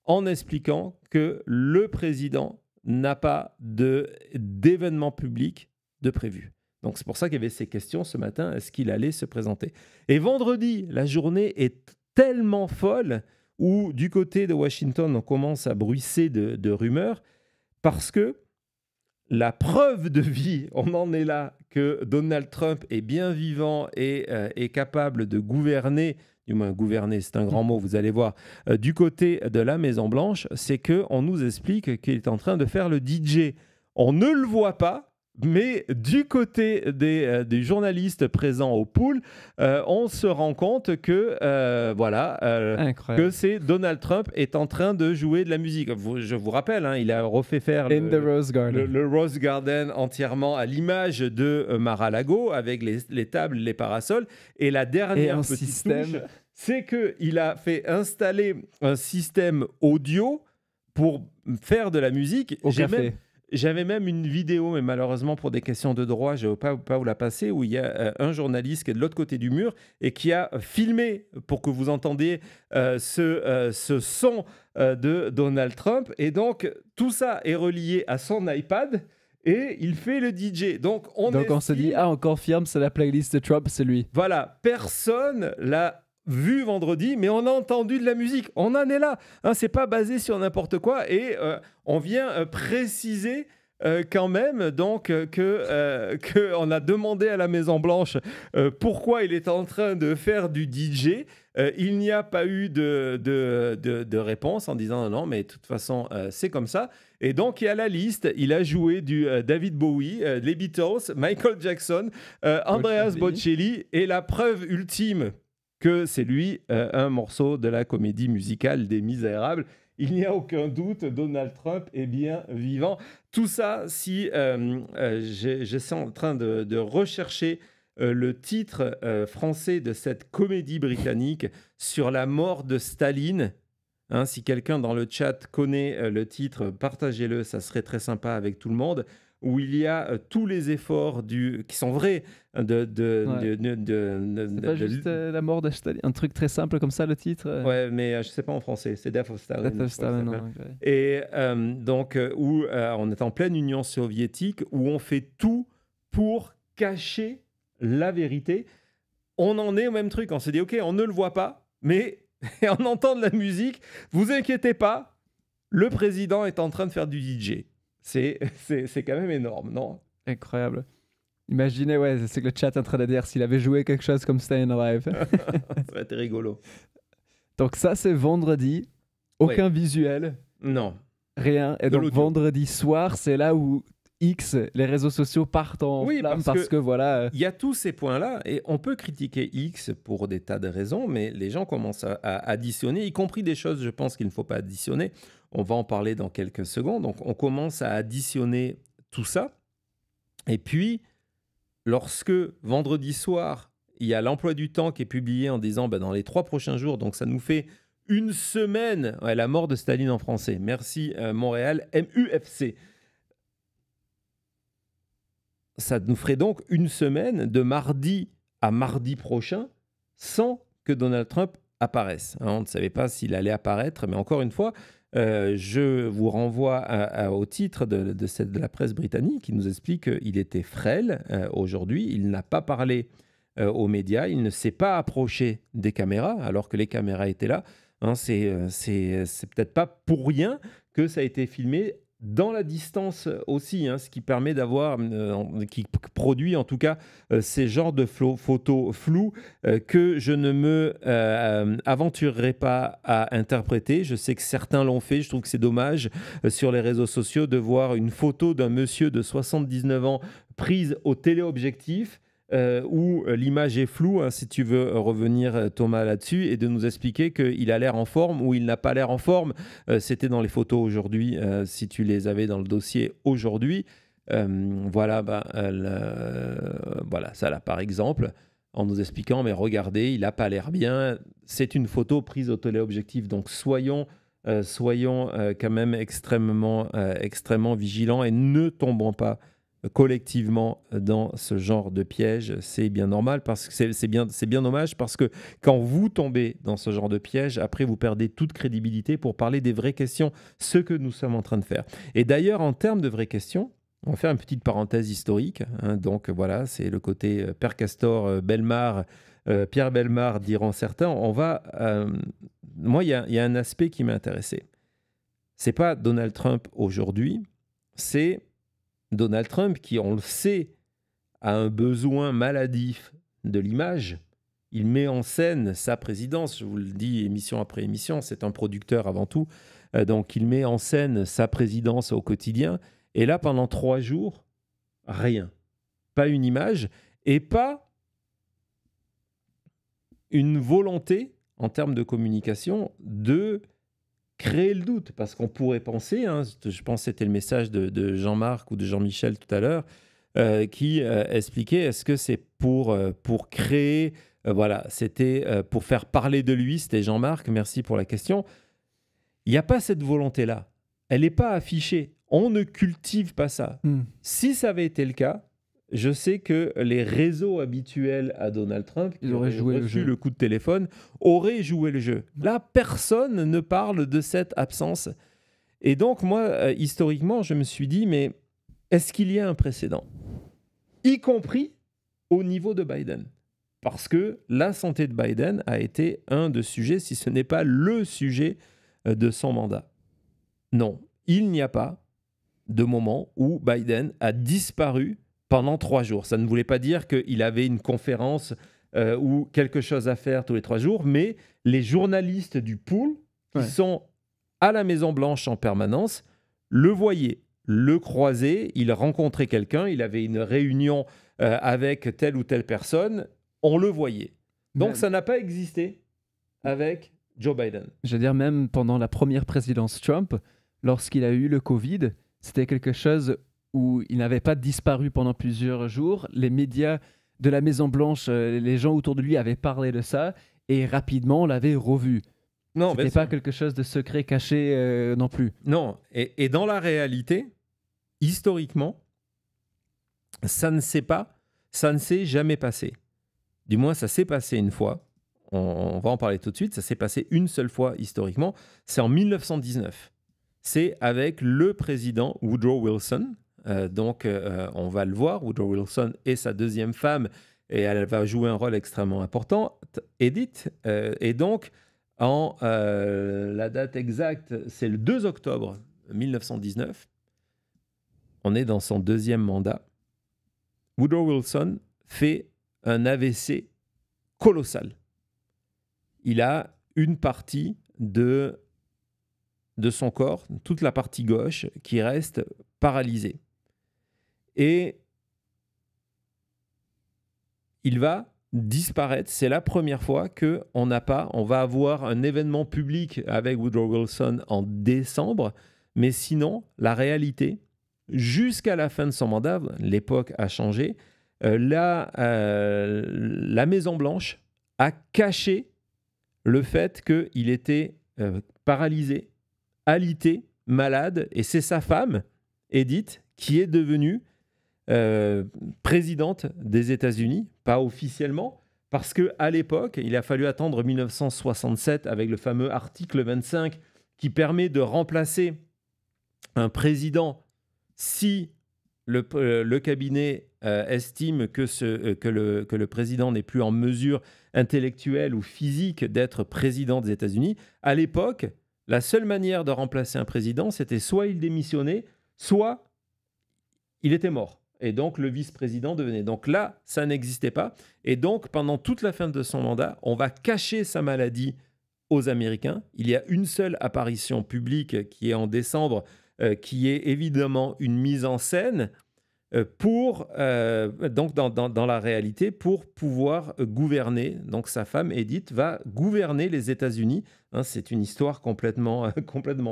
en expliquant que le président n'a pas d'événement public de prévu. Donc, c'est pour ça qu'il y avait ces questions ce matin. Est-ce qu'il allait se présenter? Et vendredi, la journée est tellement folle où, du côté de Washington, on commence à bruisser de rumeurs parce que la preuve de vie, on en est là, que Donald Trump est bien vivant et est capable de gouverner, du moins gouverner, c'est un grand mot, vous allez voir, du côté de la Maison-Blanche, c'est qu'on nous explique qu'il est en train de faire le DJ. On ne le voit pas, mais du côté des journalistes présents au pool, on se rend compte que, que c'est Donald Trump est en train de jouer de la musique. Je vous rappelle, il a refait faire le Rose Garden entièrement à l'image de Mar-a-Lago avec les tables, les parasols. Et la dernière petite touche, c'est qu'il a fait installer un système audio pour faire de la musique. J'avais même une vidéo, mais malheureusement pour des questions de droit, je ne vais pas vous la passer, où il y a un journaliste qui est de l'autre côté du mur et qui a filmé pour que vous entendiez ce son de Donald Trump. Et donc, tout ça est relié à son iPad et il fait le DJ. Donc, on se dit, on confirme, c'est la playlist de Trump, c'est lui. Voilà, personne l'a vu vendredi, mais on a entendu de la musique. On en est là. C'est pas basé sur n'importe quoi. Et on vient préciser quand même donc que on a demandé à la Maison-Blanche pourquoi il est en train de faire du DJ. Il n'y a pas eu de réponse en disant non, mais de toute façon, c'est comme ça. Et donc, il y a la liste. Il a joué du David Bowie, les Beatles, Michael Jackson, Andreas Bocelli. Et la preuve ultime que c'est lui, un morceau de la comédie musicale des Misérables. Il n'y a aucun doute, Donald Trump est bien vivant. Tout ça, si j'essaie en train de rechercher le titre français de cette comédie britannique sur la mort de Staline. Si quelqu'un dans le chat connaît le titre, partagez-le, ça serait très sympa avec tout le monde. Où il y a tous les efforts qui sont vrais c'est pas juste la mort de Staline, un truc très simple comme ça le titre. Ouais, mais je sais pas en français, c'est Death of Stalin. Death of Stalin, okay. Et donc où on est en pleine Union soviétique, où on fait tout pour cacher la vérité. On en est au même truc, on se dit ok, on ne le voit pas, mais on entend de la musique. Vous inquiétez pas, le président est en train de faire du DJ. C'est quand même énorme, non? Incroyable. Imaginez, c'est que le chat est en train de dire s'il avait joué quelque chose comme Staying Alive. Ça aurait été rigolo. Donc ça, c'est vendredi. Aucun visuel. Non. Rien. Et donc vendredi soir, c'est là où X, les réseaux sociaux partent en Oui, flammes parce parce que voilà. Il y a tous ces points-là, et on peut critiquer X pour des tas de raisons, mais les gens commencent à additionner, y compris des choses, je pense qu'il ne faut pas additionner. On va en parler dans quelques secondes. Donc, on commence à additionner tout ça. Et puis, lorsque vendredi soir, il y a l'emploi du temps qui est publié en disant dans les 3 prochains jours, donc ça nous fait une semaine, la mort de Staline en français. Merci Montréal, MUFC. Ça nous ferait donc une semaine de mardi à mardi prochain sans que Donald Trump apparaisse. On ne savait pas s'il allait apparaître, mais encore une fois, je vous renvoie au titre de la presse britannique qui nous explique qu'il était frêle aujourd'hui. Il n'a pas parlé aux médias, il ne s'est pas approché des caméras alors que les caméras étaient là. C'est peut-être pas pour rien que ça a été filmé dans la distance aussi, ce qui permet d'avoir, qui produit en tout cas ces genres de photos floues que je ne me aventurerai pas à interpréter. Je sais que certains l'ont fait, je trouve que c'est dommage sur les réseaux sociaux de voir une photo d'un monsieur de 79 ans prise au téléobjectif où l'image est floue, si tu veux revenir Thomas là-dessus, et de nous expliquer qu'il a l'air en forme ou il n'a pas l'air en forme. C'était dans les photos aujourd'hui, si tu les avais dans le dossier aujourd'hui. Voilà, ça là par exemple, en nous expliquant, mais regardez, il n'a pas l'air bien. C'est une photo prise au téléobjectif, donc soyons quand même extrêmement vigilants et ne tombons pas collectivement dans ce genre de piège. C'est bien normal parce que c'est bien dommage parce que quand vous tombez dans ce genre de piège, après vous perdez toute crédibilité pour parler des vraies questions, ce que nous sommes en train de faire. Et d'ailleurs, en termes de vraies questions, on va faire une petite parenthèse historique. Donc voilà, c'est le côté Père Castor, Bellemare, Pierre Bellemare diront certains. Moi, il y a un aspect qui m'a intéressé. C'est pas Donald Trump aujourd'hui, c'est Donald Trump qui, on le sait, a un besoin maladif de l'image. Il met en scène sa présidence, je vous le dis émission après émission, c'est un producteur avant tout, donc il met en scène sa présidence au quotidien, et là pendant 3 jours, rien. Pas une image, et pas une volonté en termes de communication de créer le doute, parce qu'on pourrait penser, je pense que c'était le message de Jean-Marc ou de Jean-Michel tout à l'heure, qui expliquait, est-ce que c'est pour créer, c'était pour faire parler de lui, c'était Jean-Marc, merci pour la question. Il n'y a pas cette volonté-là, elle n'est pas affichée, on ne cultive pas ça. Si ça avait été le cas, je sais que les réseaux habituels à Donald Trump, ils auraient joué le coup de téléphone, auraient joué le jeu. Là, personne ne parle de cette absence. Et donc, moi, historiquement, je me suis dit, mais est-ce qu'il y a un précédent ? Y compris au niveau de Biden. Parce que la santé de Biden a été un des sujets, si ce n'est pas le sujet de son mandat. Non, il n'y a pas de moment où Biden a disparu pendant 3 jours. Ça ne voulait pas dire qu'il avait une conférence ou quelque chose à faire tous les 3 jours, mais les journalistes du pool qui sont à la Maison-Blanche en permanence le voyaient, le croisaient, il rencontrait quelqu'un, il avait une réunion avec telle ou telle personne, on le voyait. Donc ça n'a pas existé avec Joe Biden. Je veux dire, même pendant la première présidence Trump, lorsqu'il a eu le Covid, c'était quelque chose où il n'avait pas disparu pendant plusieurs jours. Les médias de la Maison-Blanche, les gens autour de lui avaient parlé de ça et rapidement on l'avait revu. Non, c'était pas quelque chose de secret, caché non plus. Non, et dans la réalité, historiquement, ça ne s'est jamais passé. Du moins, ça s'est passé une fois. On va en parler tout de suite. Ça s'est passé une seule fois historiquement. C'est en 1919. C'est avec le président Woodrow Wilson. On va le voir. Woodrow Wilson est sa deuxième femme et elle va jouer un rôle extrêmement important, Edith. Et donc, la date exacte, c'est le 2 octobre 1919. On est dans son deuxième mandat. Woodrow Wilson fait un AVC colossal. Il a une partie de son corps, toute la partie gauche, qui reste paralysée. Et il va disparaître. C'est la première fois on va avoir un événement public avec Woodrow Wilson en décembre, mais sinon, la réalité, jusqu'à la fin de son mandat, l'époque a changé, la Maison-Blanche a caché le fait qu'il était paralysé, alité, malade, et c'est sa femme, Edith, qui est devenue présidente des États-Unis, pas officiellement, parce qu'à l'époque, il a fallu attendre 1967 avec le fameux article 25 qui permet de remplacer un président si le cabinet estime que le président n'est plus en mesure intellectuelle ou physique d'être président des États-Unis. À l'époque, la seule manière de remplacer un président, c'était soit il démissionnait, soit il était mort. Et donc, le vice-président devenait. Donc là, ça n'existait pas. Et donc, pendant toute la fin de son mandat, on va cacher sa maladie aux Américains. Il y a une seule apparition publique qui est en décembre, qui est évidemment une mise en scène donc dans la réalité, pour pouvoir gouverner. Donc sa femme, Edith, va gouverner les États-Unis. Hein, c'est une histoire complètement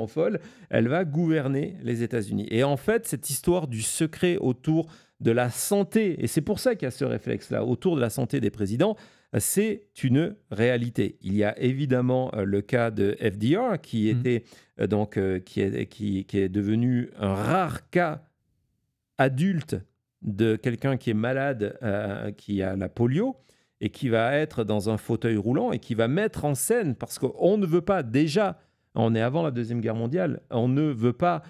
folle. Elle va gouverner les États-Unis. Et en fait, cette histoire du secret autour de la santé, et c'est pour ça qu'il y a ce réflexe-là, autour de la santé des présidents, c'est une réalité. Il y a évidemment le cas de FDR, qui était qui est devenu un rare cas adulte de quelqu'un qui est malade, qui a la polio, et qui va être dans un fauteuil roulant et qui va mettre en scène, parce qu'on ne veut pas, déjà, on est avant la Deuxième Guerre mondiale, on ne veut pas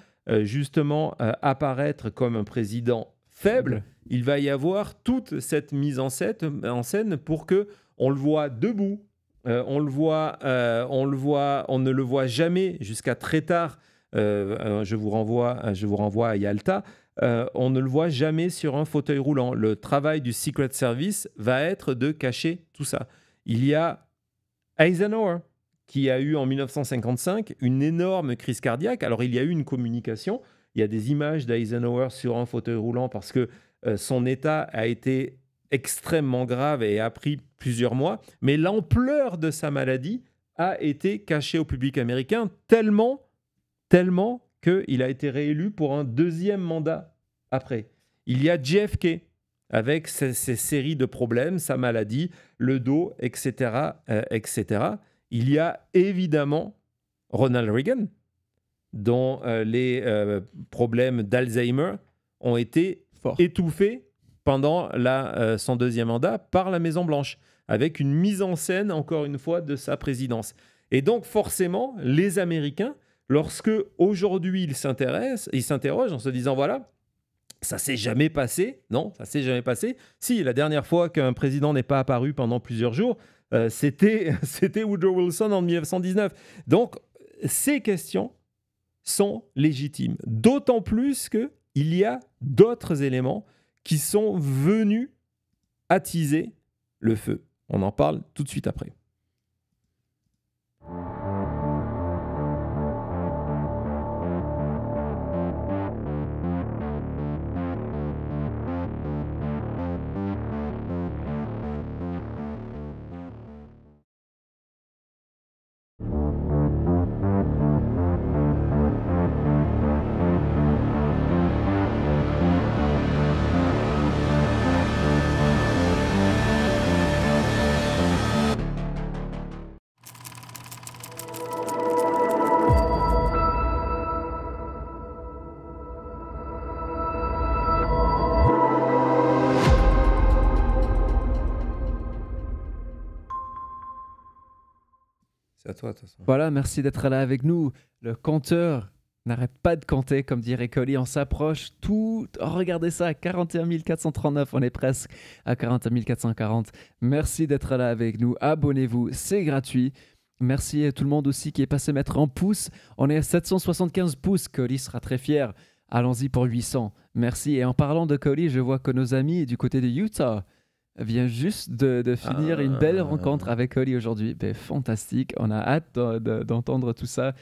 justement apparaître comme un président faible. Il va y avoir toute cette mise en scène pour que on le voit debout, on ne le voit jamais jusqu'à très tard. Je vous renvoie à Yalta. On ne le voit jamais sur un fauteuil roulant. Le travail du Secret Service va être de cacher tout ça. Il y a Eisenhower qui a eu en 1955 une énorme crise cardiaque. Alors il y a eu une communication, il y a des images d'Eisenhower sur un fauteuil roulant parce que son état a été extrêmement grave et a pris plusieurs mois, mais l'ampleur de sa maladie a été cachée au public américain tellement qu'il a été réélu pour un deuxième mandat après. Il y a JFK avec ses séries de problèmes, sa maladie, le dos, etc., etc. Il y a évidemment Ronald Reagan, dont les problèmes d'Alzheimer ont été étouffés pendant son deuxième mandat par la Maison-Blanche, avec une mise en scène, encore une fois, de sa présidence. Et donc, forcément, les Américains, lorsque aujourd'hui ils s'interrogent en se disant, voilà, ça s'est jamais passé. Non, ça s'est jamais passé. Si, la dernière fois qu'un président n'est pas apparu pendant plusieurs jours, c'était Woodrow Wilson en 1919. Donc, ces questions sont légitimes. D'autant plus qu'il y a d'autres éléments qui sont venus attiser le feu. On en parle tout de suite après. C'est à toi, de toute façon. Voilà, merci d'être là avec nous. Le compteur n'arrête pas de compter, comme dirait Colly. On s'approche tout. Oh, regardez ça, 41 439. On est presque à 41 440. Merci d'être là avec nous. Abonnez-vous, c'est gratuit. Merci à tout le monde aussi qui est passé mettre en pouces. On est à 775 pouces. Colly sera très fier. Allons-y pour 800. Merci. Et en parlant de Colly, je vois que nos amis du côté de Utah vient juste de finir une belle rencontre avec Colly aujourd'hui. Ben, fantastique. On a hâte d'entendre tout ça.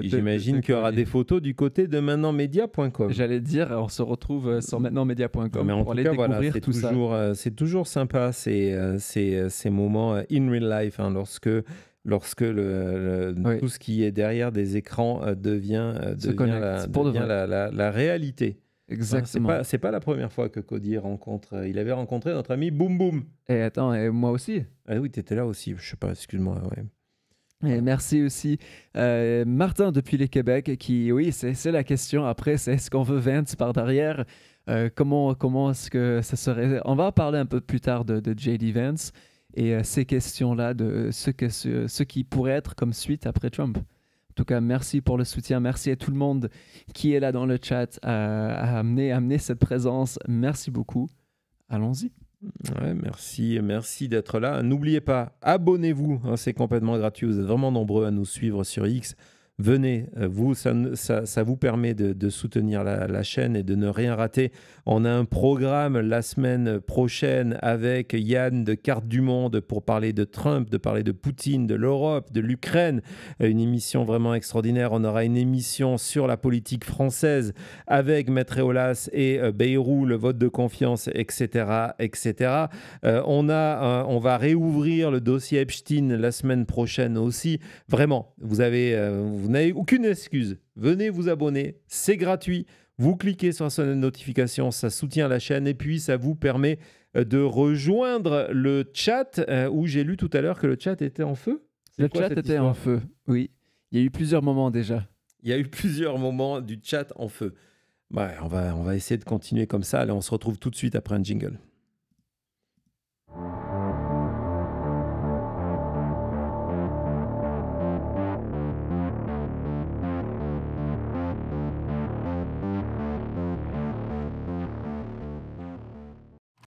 J'imagine qu'il y aura des photos du côté de maintenantmedia.com. J'allais dire, on se retrouve sur maintenantmedia.com Mais en pour tout aller cas, découvrir voilà, tout ça. c'est toujours sympa ces moments in real life, hein, lorsque Oui. tout ce qui est derrière des écrans devient la réalité. Exactement. C'est pas la première fois que Cody rencontre. Il avait rencontré notre ami Boom Boom. Et attends, et moi aussi. Ah oui, tu étais là aussi. Je sais pas, excuse-moi. Ouais. Et merci aussi Martin depuis le Québec qui, oui, c'est la question. Après, c'est est-ce qu'on veut Vance par derrière? Comment est-ce que ça serait? On va parler un peu plus tard de J.D. Vance et ces questions-là de ce qui pourrait être comme suite après Trump. En tout cas, merci pour le soutien. Merci à tout le monde qui est là dans le chat à amener cette présence. Merci beaucoup. Allons-y. Ouais, merci d'être là. N'oubliez pas, abonnez-vous, hein, c'est complètement gratuit. Vous êtes vraiment nombreux à nous suivre sur X. Venez, ça vous permet de soutenir la chaîne et de ne rien rater. On a un programme la semaine prochaine avec Yann de Carte du Monde pour parler de Trump, de parler de Poutine, de l'Europe, de l'Ukraine. Une émission vraiment extraordinaire. On aura une émission sur la politique française avec Maître Eolas et Bayrou, le vote de confiance, etc. etc. On va réouvrir le dossier Epstein la semaine prochaine aussi. Vraiment, vous n'avez aucune excuse. Venez vous abonner, c'est gratuit. Vous cliquez sur la notification, ça soutient la chaîne et puis ça vous permet de rejoindre le chat où j'ai lu tout à l'heure que le chat était en feu. Le chat était en feu, oui. Il y a eu plusieurs moments déjà. Il y a eu plusieurs moments du chat en feu. Ouais, on va essayer de continuer comme ça. Allez, on se retrouve tout de suite après un jingle.